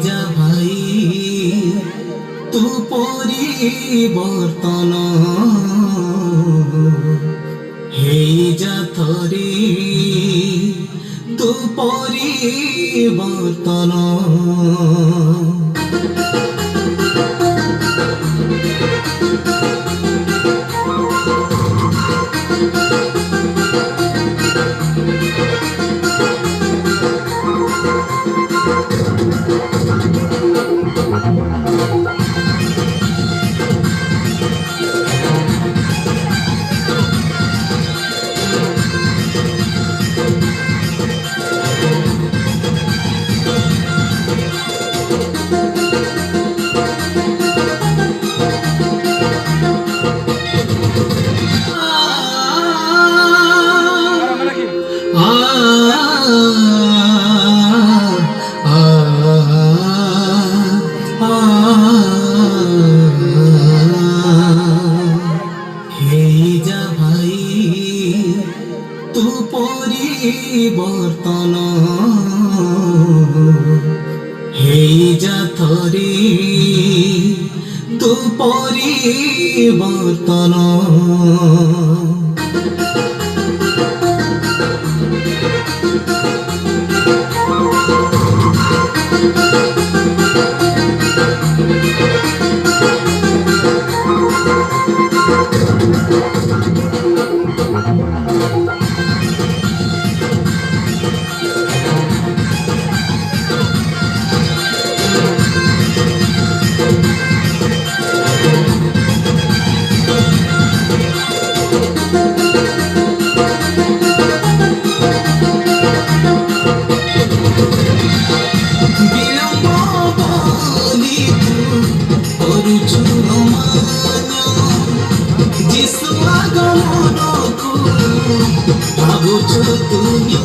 যা ভাই তু পরিবর্তন হেই যা থরে তু পরিবর্তন তু পরিবর্তন হেই যা থরে তু পরিবর্তন ভাবুছো তুমি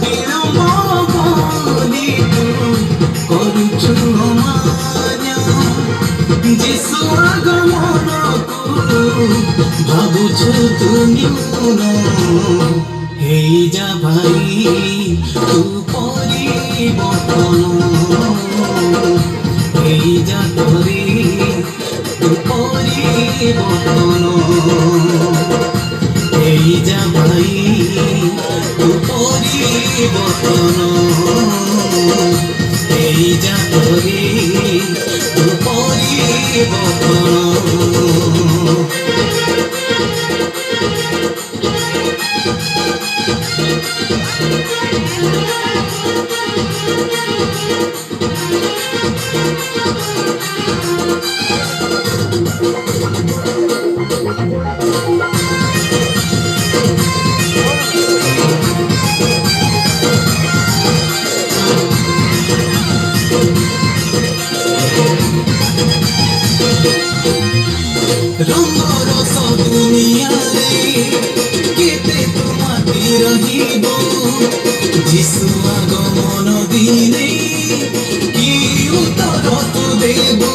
বিলম্ব বলি করুছো যিশু আগমনকু ভাবুছো তুমি হেই যা ভাই তু পরিবর্তন হেই যা তোরে তু পরিবর্তন হেই যা ভাই তু পরিবর্তন হেই যা তোরে তু পরিবর্তন रंगरस दुनिया केते तुम्हारी रहिब जिसु आगमन दिने कि उत्तर तु देबु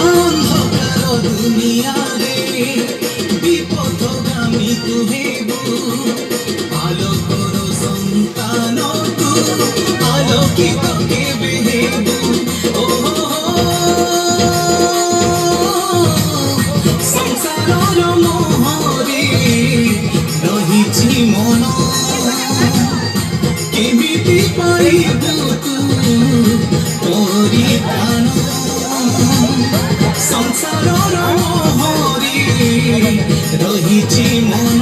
अंधकार दुनिया रे विपथगामी तु हेबु आलोकर संतान तु आलोकित केबे हेबु संसारर मोहरे रहिछि मन केमिति पाइबु तु परित्राण संसारर मोहरे रहिछि मन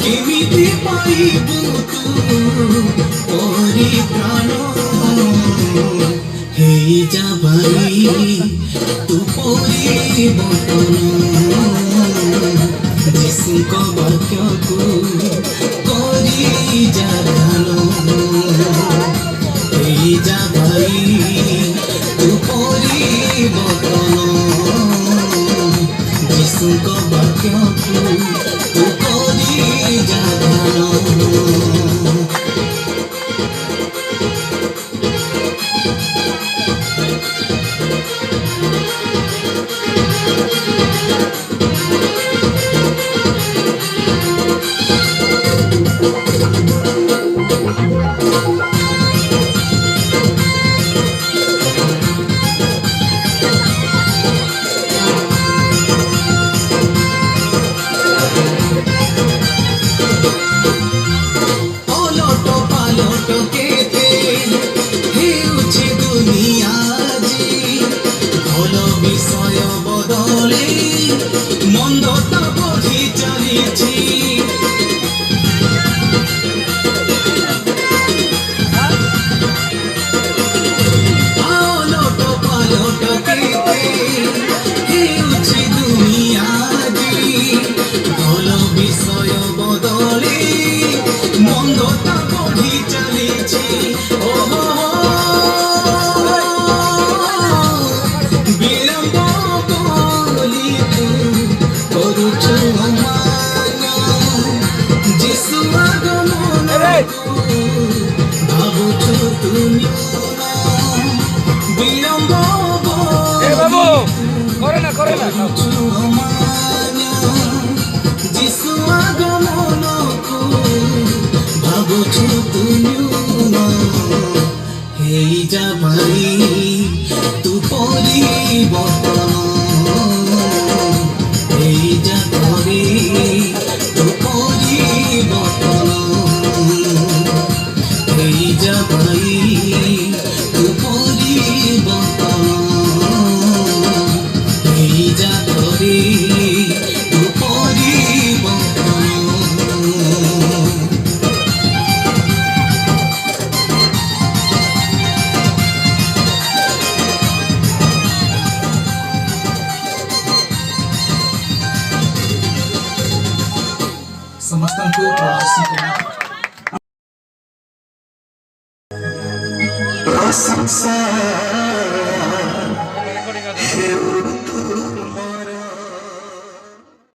केमिति पाइबु तु परित्राण हेई जा भाई तू परिबर्तन यीशुको वाक्यको करी जा ध्यान हेई जा भाई तू परिबर्तन यीशुको वाक्यको तू करी जा ध्यान করে না যিশু আগমনকু ভাবুছু তুমি হেই যা ভাই তু পরিবর্তন হেই যা করে তু পরিবর্তন হেই যা ভাই তু পরিবর্তন হেই যা করে তু পরিবর্তন। ସମସ୍ତଙ୍କୁ ପ୍ରଶଂସା